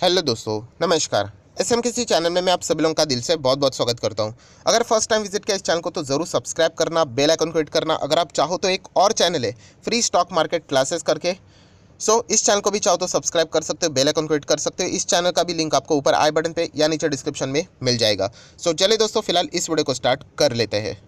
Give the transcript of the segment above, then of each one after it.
Hello दोस्तों, नमस्कार। SMKC channel में मैं आप सभी लोगों का दिल से बहुत बहुत स्वागत करता हूं। अगर फर्स्ट टाइम विजिट किया इस चैनल को तो ज़रूर सब्सक्राइब करना, बेल आइकन को हिट करना। अगर आप चाहो तो एक और चैनल है फ्री स्टॉक मार्केट क्लासेस करके, इस चैनल को भी चाहो तो सब्सक्राइब कर सकते हो, बेल आइकन को हिट कर सकते हो। इस चैनल का भी लिंक आपको ऊपर आई बटन पे या नीचे डिस्क्रिप्शन में मिल जाएगा। चलिए दोस्तों, फिलहाल इस वीडियो को स्टार्ट कर लेते हैं।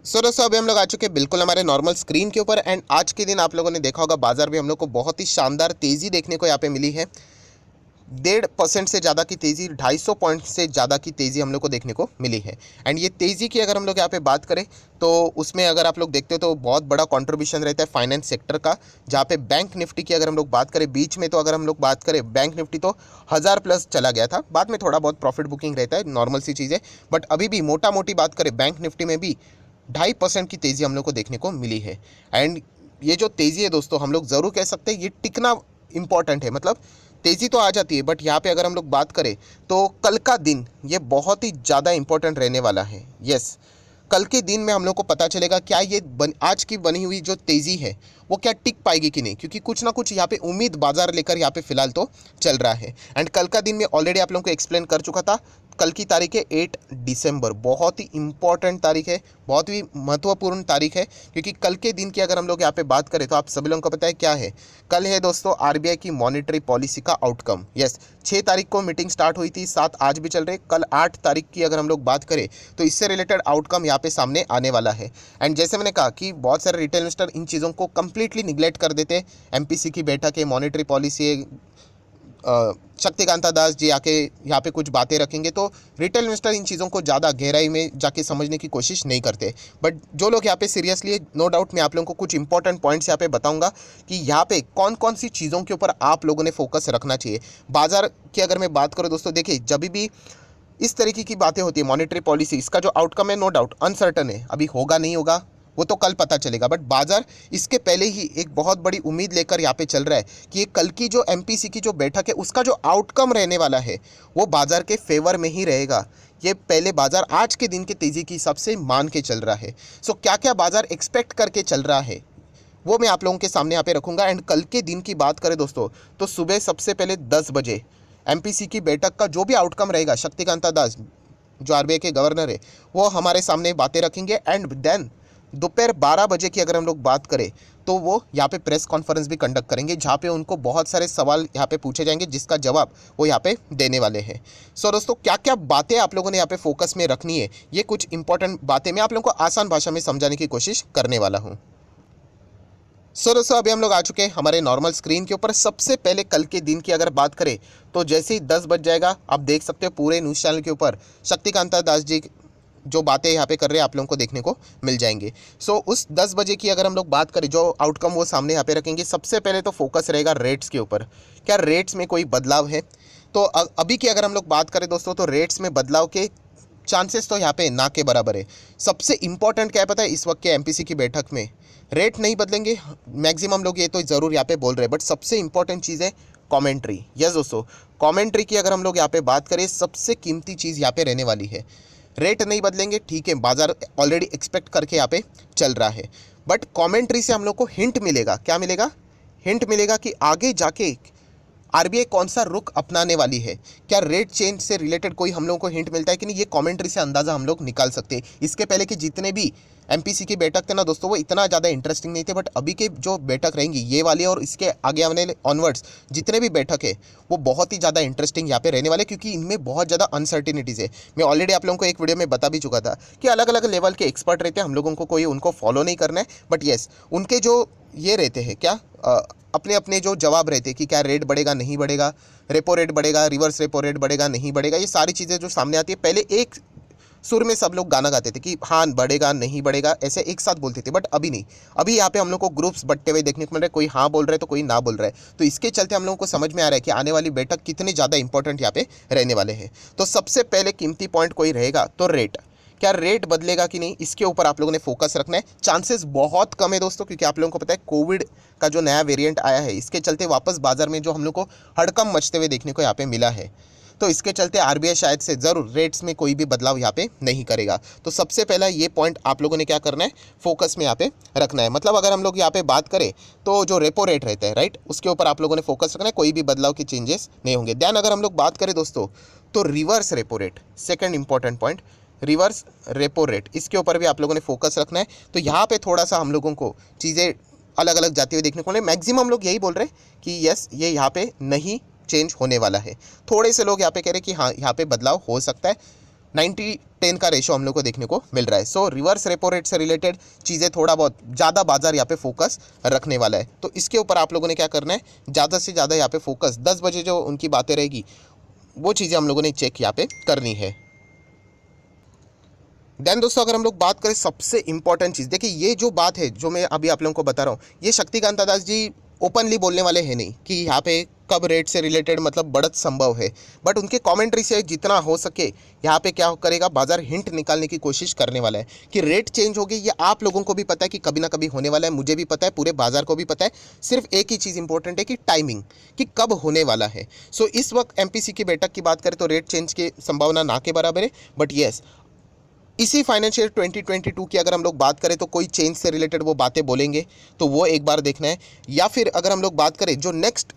दोस्तों, अभी हम लोग आ चुके हैं बिल्कुल हमारे नॉर्मल स्क्रीन के ऊपर। एंड आज के दिन आप लोगों ने देखा होगा बाजार भी हम लोग को बहुत ही शानदार तेज़ी देखने को यहाँ पे मिली है। 1.5% से ज़्यादा की तेज़ी, 250 पॉइंट से ज़्यादा की तेज़ी हम लोग को देखने को मिली है। एंड ये तेज़ी की अगर हम लोग यहाँ पे बात करें तो उसमें अगर आप लोग देखते हो तो बहुत बड़ा कंट्रीब्यूशन रहता है फाइनेंस सेक्टर का, जहाँ पे बैंक निफ्टी की अगर हम लोग बात करें बीच में, तो अगर हम लोग बात करें बैंक निफ्टी तो 1000 प्लस चला गया था। बाद में थोड़ा बहुत प्रॉफिट बुकिंग रहता है, नॉर्मल सी चीज़ है। बट अभी भी मोटा मोटी बात करें बैंक निफ्टी में भी 2.5% की तेज़ी हम लोग को देखने को मिली है। एंड ये जो तेज़ी है दोस्तों, हम लोग ज़रूर कह सकते हैं ये टिकना इंपॉर्टेंट है। मतलब तेज़ी तो आ जाती है, बट यहाँ पे अगर हम लोग बात करें तो कल का दिन ये बहुत ही ज़्यादा इंपॉर्टेंट रहने वाला है। यस, कल के दिन में हम लोग को पता चलेगा क्या ये आज की बनी हुई जो तेज़ी है वो क्या टिक पाएगी कि नहीं, क्योंकि कुछ ना कुछ यहाँ पे उम्मीद बाजार लेकर यहाँ पे फिलहाल तो चल रहा है। एंड कल का दिन में ऑलरेडी आप लोगों को एक्सप्लेन कर चुका था। कल की तारीख है 8 दिसंबर, बहुत ही इंपॉर्टेंट तारीख है, बहुत ही महत्वपूर्ण तारीख है। क्योंकि कल के दिन की अगर हम लोग यहाँ पे बात करें तो आप सभी लोगों को पता है क्या है। कल है दोस्तों आरबीआई की मॉनेटरी पॉलिसी का आउटकम। यस, 6 तारीख को मीटिंग स्टार्ट हुई थी, 7 आज भी चल रहे। कल 8 तारीख की अगर हम लोग बात करें तो इससे रिलेटेड आउटकम यहाँ पे सामने आने वाला है। एंड जैसे मैंने कहा कि बहुत सारे रिटेल इन्वेस्टर इन चीज़ों को कंप्लीटली निगलेक्ट कर देते हैं। एमपीसी की बैठक है, मॉनेटरी पॉलिसी है, शक्तिकांता दास जी आके यहाँ पे कुछ बातें रखेंगे, तो रिटेल इन्वेस्टर इन चीज़ों को ज़्यादा गहराई में जाके समझने की कोशिश नहीं करते। बट जो लोग यहाँ पे सीरियसली है, नो डाउट मैं आप लोगों को कुछ इंपॉर्टेंट पॉइंट्स यहाँ पे बताऊंगा कि यहाँ पे कौन कौन सी चीज़ों के ऊपर आप लोगों ने फोकस रखना चाहिए। बाजार की अगर मैं बात करूँ दोस्तों, देखिए जब भी इस तरीके की बातें होती है, मॉनेटरी पॉलिसी, इसका जो आउटकम है नो डाउट अनसर्टन है, अभी होगा नहीं होगा वो तो कल पता चलेगा। बट बाजार इसके पहले ही एक बहुत बड़ी उम्मीद लेकर यहाँ पे चल रहा है कि ये कल की जो एमपीसी की जो बैठक है उसका जो आउटकम रहने वाला है वो बाजार के फेवर में ही रहेगा। ये पहले बाजार आज के दिन के तेज़ी के हिसाब से मान के चल रहा है। क्या क्या बाजार एक्सपेक्ट करके चल रहा है वो मैं आप लोगों के सामने यहाँ पे रखूँगा। एंड कल के दिन की बात करें दोस्तों तो सुबह सबसे पहले 10 बजे एमपीसी की बैठक का जो भी आउटकम रहेगा, शक्तिकांता दास जो आरबीआई के गवर्नर है वो हमारे सामने बातें रखेंगे। एंड देन दोपहर 12 बजे की अगर हम लोग बात करें तो वो यहाँ पे प्रेस कॉन्फ्रेंस भी कंडक्ट करेंगे, जहाँ पे उनको बहुत सारे सवाल यहाँ पे पूछे जाएंगे जिसका जवाब वो यहाँ पे देने वाले हैं। दोस्तों, क्या क्या बातें आप लोगों ने यहाँ पे फोकस में रखनी है, ये कुछ इंपॉर्टेंट बातें मैं आप लोगों को आसान भाषा में समझाने की कोशिश करने वाला हूँ। दोस्तों, अभी हम लोग आ चुके हैं हमारे नॉर्मल स्क्रीन के ऊपर। सबसे पहले कल के दिन की अगर बात करें तो जैसे ही 10 बज जाएगा आप देख सकते हो पूरे न्यूज़ चैनल के ऊपर शक्तिकांता दास जी जो बातें यहाँ पे कर रहे हैं आप लोगों को देखने को मिल जाएंगे। उस 10 बजे की अगर हम लोग बात करें जो आउटकम वो सामने यहाँ पे रखेंगे, सबसे पहले तो फोकस रहेगा रेट्स के ऊपर। क्या रेट्स में कोई बदलाव है? तो अभी की अगर हम लोग बात करें दोस्तों तो रेट्स में बदलाव के चांसेस तो यहाँ पे ना के बराबर है। सबसे इंपॉर्टेंट क्या है पता है, इस वक्त के एमपीसी की बैठक में रेट नहीं बदलेंगे, मैक्सिमम लोग ये तो ज़रूर यहाँ पे बोल रहे हैं। बट सबसे इंपॉर्टेंट चीज़ है कमेंट्री। यस दोस्तों, कमेंट्री की अगर हम लोग यहाँ पे बात करें, सबसे कीमती चीज़ यहाँ पे रहने वाली है। रेट नहीं बदलेंगे, ठीक है, बाजार ऑलरेडी एक्सपेक्ट करके यहाँ पे चल रहा है। बट कमेंट्री से हम लोग को हिंट मिलेगा, क्या मिलेगा? हिंट मिलेगा कि आगे जाके आरबीआई कौन सा रुख अपनाने वाली है। क्या रेट चेंज से रिलेटेड कोई हम लोगों को हिंट मिलता है कि नहीं, ये कमेंट्री से अंदाज़ा हम लोग निकाल सकते हैं। इसके पहले के जितने भी एमपीसी की बैठक थे ना दोस्तों, वो इतना ज़्यादा इंटरेस्टिंग नहीं थे। बट अभी के जो बैठक रहेंगी ये वाली और इसके आगे आने ऑनवर्ड्स जितने भी बैठक है वो बहुत ही ज़्यादा इंटरेस्टिंग यहाँ पे रहने वाले, क्योंकि इनमें बहुत ज़्यादा अनसर्टिनिटीज़ है। मैं ऑलरेडी आप लोगों को एक वीडियो में बता भी चुका था कि अलग अलग लेवल के एक्सपर्ट रहते हैं, हम लोगों को कोई उनको फॉलो नहीं करना है। बट येस, उनके जो ये रहते हैं क्या अपने अपने जो जवाब रहते हैं कि क्या रेट बढ़ेगा नहीं बढ़ेगा, रेपो रेट बढ़ेगा, रिवर्स रेपो रेट बढ़ेगा नहीं बढ़ेगा, ये सारी चीज़ें जो सामने आती है, पहले एक सुर में सब लोग गाना गाते थे कि हाँ बढ़ेगा नहीं बढ़ेगा, ऐसे एक साथ बोलते थे। बट अभी नहीं, अभी यहाँ पे हम लोग को ग्रुप्स बंटे हुए देखने को मिल रहे हैं, कोई हाँ बोल रहा है तो कोई ना बोल रहा है। तो इसके चलते हम लोगों को समझ में आ रहा है कि आने वाली बैठक कितनी ज़्यादा इंपॉर्टेंट यहाँ पे रहने वाले हैं। तो सबसे पहले कीमती पॉइंट कोई रहेगा तो रेट। क्या रेट बदलेगा कि नहीं, इसके ऊपर आप लोगों ने फोकस रखना है। चांसेस बहुत कम है दोस्तों, क्योंकि आप लोगों को पता है कोविड का जो नया वेरिएंट आया है, इसके चलते वापस बाजार में जो हम लोग को हड़कंप मचते हुए देखने को यहाँ पे मिला है। तो इसके चलते आरबीआई शायद से ज़रूर रेट्स में कोई भी बदलाव यहाँ पे नहीं करेगा। तो सबसे पहला ये पॉइंट आप लोगों ने क्या करना है, फोकस में यहाँ पे रखना है। मतलब अगर हम लोग यहाँ पे बात करें तो जो रेपो रेट रहता है राइट, उसके ऊपर आप लोगों ने फोकस रखना है, कोई भी बदलाव की चेंजेस नहीं होंगे। दैन अगर हम लोग बात करें दोस्तों तो reverse repo rate, second important point, reverse repo rate, इसके ऊपर भी आप लोगों ने फोकस रखना है। तो यहाँ पे थोड़ा सा हम लोगों को चीज़ें अलग अलग जाती हुई देखने को मिले। मैक्सिमम लोग यही बोल रहे हैं कि यस ये यहाँ पे नहीं चेंज होने वाला है। थोड़े से लोग यहाँ पे कह रहे हैं कि हाँ यहाँ पे बदलाव हो सकता है। 90-10 का रेशो हम लोग को देखने को मिल रहा है। सो रिवर्स रेपो रेट से रिलेटेड चीज़ें थोड़ा बहुत ज़्यादा बाजार यहाँ पे फोकस रखने वाला है। तो इसके ऊपर आप लोगों ने क्या करना है, ज़्यादा से ज़्यादा यहाँ पे फोकस 10 बजे जो उनकी बातें रहेगी वो चीज़ें हम लोगों ने चेक यहाँ पे करनी है। देन दोस्तों अगर हम लोग बात करें सबसे इंपॉर्टेंट चीज़, देखिए ये जो बात है जो मैं अभी आप लोगों को बता रहा हूँ, ये शक्तिकांत दास जी ओपनली बोलने वाले हैं नहीं कि यहाँ पे कब रेट से रिलेटेड मतलब बढ़त संभव है, बट उनके कमेंट्री से जितना हो सके यहाँ पे क्या करेगा बाजार हिंट निकालने की कोशिश करने वाला है कि रेट चेंज होगी। ये आप लोगों को भी पता है कि कभी ना कभी होने वाला है, मुझे भी पता है, पूरे बाजार को भी पता है। सिर्फ एक ही चीज़ इंपॉर्टेंट है कि टाइमिंग, कि कब होने वाला है। सो इस वक्त एमपीसी की बैठक की बात करें तो रेट चेंज की संभावना ना के बराबर है, बट येस इसी फाइनेंशियल 2022 की अगर हम लोग बात करें तो कोई चेंज से रिलेटेड वो बातें बोलेंगे, तो वो एक बार देखना है। या फिर अगर हम लोग बात करें जो नेक्स्ट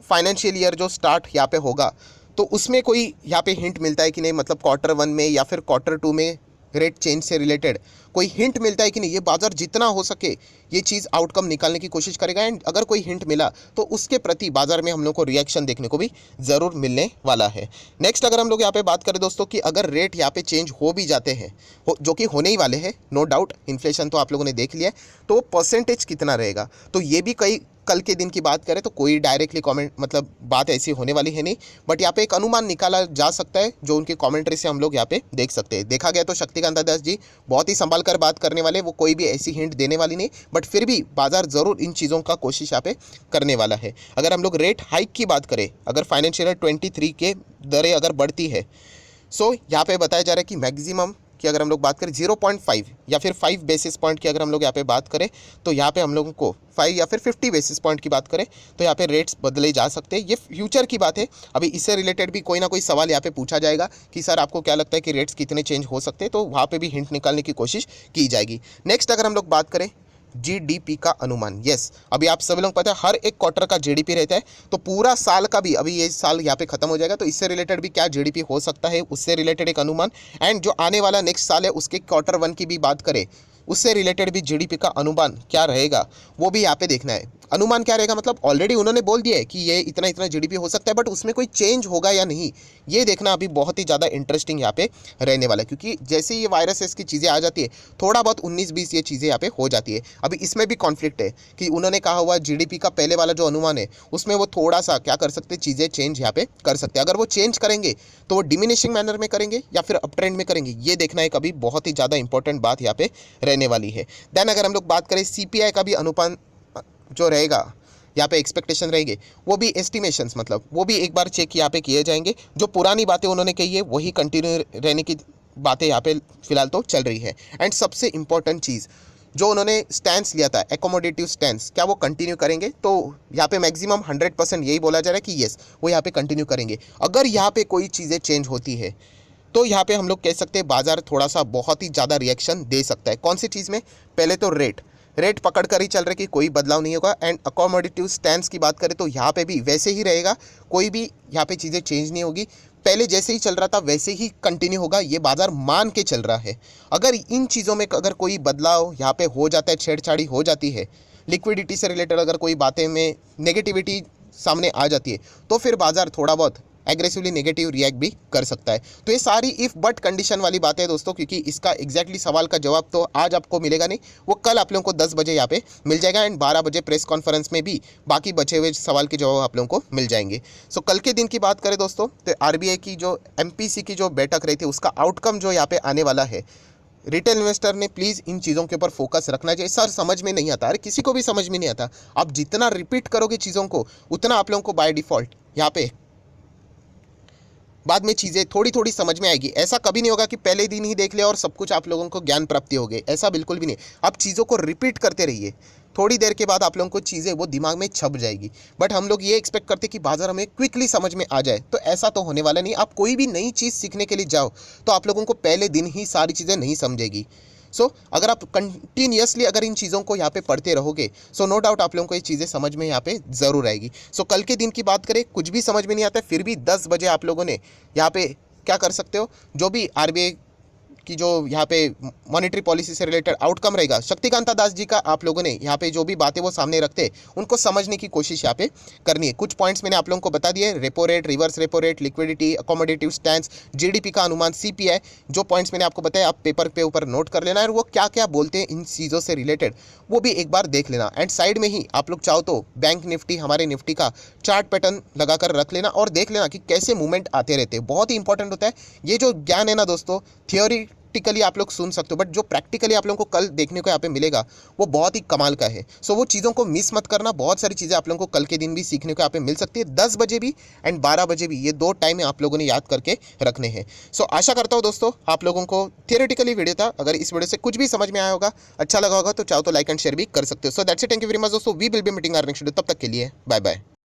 फाइनेंशियल ईयर जो स्टार्ट यहाँ पे होगा तो उसमें कोई यहाँ पे हिंट मिलता है कि नहीं, मतलब क्वार्टर 1 में या फिर क्वार्टर 2 में रेट चेंज से रिलेटेड कोई हिंट मिलता है कि नहीं, ये बाजार जितना हो सके ये चीज़ आउटकम निकालने की कोशिश करेगा। एंड अगर कोई हिंट मिला तो उसके प्रति बाजार में हम लोग को रिएक्शन देखने को भी ज़रूर मिलने वाला है। नेक्स्ट अगर हम लोग यहाँ पे बात करें दोस्तों कि अगर रेट यहाँ पे चेंज हो भी जाते हैं, जो कि होने ही वाले हैं नो डाउट, इन्फ्लेशन तो आप लोगों ने देख लिया है, तो परसेंटेज कितना रहेगा तो ये भी कई कल के दिन की बात करें तो कोई डायरेक्टली कमेंट मतलब बात ऐसी होने वाली है नहीं, बट यहाँ पे एक अनुमान निकाला जा सकता है जो उनके कमेंट्री से हम लोग यहाँ पे देख सकते हैं। देखा गया तो शक्तिकांत दास जी बहुत ही संभाल कर बात करने वाले, वो कोई भी ऐसी हिंट देने वाली नहीं, बट फिर भी बाजार ज़रूर इन चीज़ों का कोशिश यहाँ पे करने वाला है। अगर हम लोग रेट हाइक की बात करें, अगर फाइनेंशियल 23 के दरें अगर बढ़ती है, सो यहाँ पे बताया जा रहा है कि मैक्सिमम कि अगर हम लोग बात करें 0.5 या फिर 5 बेसिस पॉइंट की अगर हम लोग यहाँ पे बात करें तो यहाँ पे हम लोगों को 5 या फिर 50 बेसिस पॉइंट की बात करें तो यहाँ पे रेट्स बदले जा सकते हैं। ये फ्यूचर की बात है, अभी इससे रिलेटेड भी कोई ना कोई सवाल यहाँ पे पूछा जाएगा कि सर आपको क्या लगता है कि रेट्स कितने चेंज हो सकते हैं, तो वहाँ पे भी हिंट निकालने की कोशिश की जाएगी। नेक्स्ट अगर हम लोग बात करें जीडीपी का अनुमान, यस अभी आप सभी लोग पता है हर एक क्वार्टर का जीडीपी रहता है, तो पूरा साल का भी अभी ये साल यहाँ पे खत्म हो जाएगा, तो इससे रिलेटेड भी क्या जीडीपी हो सकता है उससे रिलेटेड एक अनुमान। एंड जो आने वाला नेक्स्ट साल है उसके क्वार्टर 1 की भी बात करें उससे रिलेटेड भी जीडीपी का अनुमान क्या रहेगा वो भी यहाँ पे देखना है। अनुमान क्या रहेगा मतलब ऑलरेडी उन्होंने बोल दिया है कि ये इतना इतना जीडीपी हो सकता है, बट उसमें कोई चेंज होगा या नहीं ये देखना अभी बहुत ही ज़्यादा इंटरेस्टिंग यहाँ पे रहने वाला है, क्योंकि जैसे ये वायरसेस की चीज़ें आ जाती है थोड़ा बहुत 19-20 ये चीज़ें यहाँ पे हो जाती है। अभी इसमें भी कॉन्फ्लिक्ट है कि उन्होंने कहा हुआ जीडीपी का पहले वाला जो अनुमान है उसमें वो थोड़ा सा क्या कर सकते चीज़ें चेंज यहाँ पे कर सकते हैं। अगर वो चेंज करेंगे तो वो डिमिनिशिंग मैनर में करेंगे या फिर अप ट्रेंड में करेंगे, ये देखना एक अभी बहुत ही ज़्यादा इंपॉर्टेंट बात यहाँ पे रहने वाली है। देन अगर हम लोग बात करें सीपीआई का भी अनुपात जो रहेगा यहाँ पे एक्सपेक्टेशन रहेंगे वो भी एस्टिमेशंस मतलब वो भी एक बार चेक यहाँ पे किए जाएंगे। जो पुरानी बातें उन्होंने कही है वही कंटिन्यू रहने की बातें यहाँ पे फिलहाल तो चल रही है। एंड सबसे इंपॉर्टेंट चीज़ जो उन्होंने स्टैंस लिया था एकोमोडेटिव स्टैंस, क्या वो कंटिन्यू करेंगे, तो यहाँ पे मैक्सिमम 100% यही बोला जा रहा है कि येस वो यहाँ पे कंटिन्यू करेंगे। अगर यहाँ पे कोई चीज़ें चेंज होती है तो यहाँ पे हम लोग कह सकते हैं बाजार थोड़ा सा बहुत ही ज़्यादा रिएक्शन दे सकता है। कौन सी चीज़ में, पहले तो रेट पकड़ कर ही चल रहे कि कोई बदलाव नहीं होगा। एंड अकोमोडेटिव स्टैंस की बात करें तो यहाँ पे भी वैसे ही रहेगा, कोई भी यहाँ पे चीज़ें चेंज नहीं होगी, पहले जैसे ही चल रहा था वैसे ही कंटिन्यू होगा, ये बाजार मान के चल रहा है। अगर इन चीज़ों में अगर कोई बदलाव यहाँ पे हो जाता है, छेड़छाड़ी हो जाती है, लिक्विडिटी से रिलेटेड अगर कोई बातें में नेगेटिविटी सामने आ जाती है तो फिर बाजार थोड़ा बहुत एग्रेसिवली नेगेटिव रिएक्ट भी कर सकता है। तो ये सारी इफ़ बट कंडीशन वाली बातें हैं दोस्तों, क्योंकि इसका एग्जैक्टली सवाल का जवाब तो आज आपको मिलेगा नहीं, वो कल आप लोगों को 10 बजे यहाँ पे मिल जाएगा। एंड 12 बजे प्रेस कॉन्फ्रेंस में भी बाकी बचे हुए सवाल के जवाब आप लोगों को मिल जाएंगे। सो कल के दिन की बात करें दोस्तों तो आरबीआई की जो एमपीसी की जो बैठक रही थी उसका आउटकम जो यहाँ पे आने वाला है, रिटेल इन्वेस्टर ने प्लीज़ इन चीज़ों के ऊपर फोकस रखना चाहिए। सर समझ में नहीं आता, अरे किसी को भी समझ में नहीं आता, आप जितना रिपीट करोगे चीज़ों को उतना आप लोगों को बाय डिफ़ॉल्ट यहाँ पे बाद में चीज़ें थोड़ी थोड़ी समझ में आएगी। ऐसा कभी नहीं होगा कि पहले दिन ही देख लिया और सब कुछ आप लोगों को ज्ञान प्राप्ति हो गई, ऐसा बिल्कुल भी नहीं। आप चीज़ों को रिपीट करते रहिए, थोड़ी देर के बाद आप लोगों को चीज़ें वो दिमाग में छप जाएगी। बट हम लोग ये एक्सपेक्ट करते कि बाजार हमें क्विकली समझ में आ जाए, तो ऐसा तो होने वाला नहीं। आप कोई भी नई चीज़ सीखने के लिए जाओ तो आप लोगों को पहले दिन ही सारी चीज़ें नहीं समझेगी। अगर आप कंटिन्यूसली अगर इन चीज़ों को यहाँ पे पढ़ते रहोगे, नो डाउट आप लोगों को ये चीज़ें समझ में यहाँ पे ज़रूर आएगी। कल के दिन की बात करें, कुछ भी समझ में नहीं आता, फिर भी 10 बजे आप लोगों ने यहाँ पे क्या कर सकते हो, जो भी आरबीआई कि जो यहाँ पे मॉनेटरी पॉलिसी से रिलेटेड आउटकम रहेगा, शक्तिकांता दास जी का आप लोगों ने यहाँ पे जो भी बातें वो सामने रखते उनको समझने की कोशिश यहाँ पे करनी है। कुछ पॉइंट्स मैंने आप लोगों को बता दिए, repo rate, reverse repo rate, liquidity, accommodative stance, GDP का अनुमान, सीपीआई, जो पॉइंट्स मैंने आपको बताया आप पेपर पे ऊपर नोट कर लेना है, और वो क्या क्या बोलते हैं इन चीज़ों से रिलेटेड वो भी एक बार देख लेना। एंड साइड में ही आप लोग चाहो तो बैंक निफ्टी, हमारे निफ्टी का चार्ट पैटर्न लगाकर रख लेना और देख लेना कि कैसे मूवमेंट आते रहते हैं। बहुत ही इंपॉर्टेंट होता है ये जो ज्ञान है ना दोस्तों, थियोरी प्रैक्टिकली आप लोग सुन सकते हो, बट जो प्रैक्टिकली आप लोगों को कल देखने को यहाँ पे मिलेगा वो बहुत ही कमाल का है। वो चीज़ों को मिस मत करना। बहुत सारी चीज़ें आप लोगों को कल के दिन भी सीखने को यहाँ पे मिल सकती है, 10 बजे भी एंड 12 बजे भी, ये 2 टाइम आप लोगों ने याद करके रखने हैं। आशा करता हूँ दोस्तों आप लोगों को थियोरेटिकली वीडियो था, अगर इस वीडियो से कुछ भी समझ में आया होगा, अच्छा लगा होगा, तो चाहो तो लाइक एंड शेयर भी कर सकते हो। That's it, thank you very much दोस्तों, we will be meeting our next video, तब तक के लिए बाय बाय।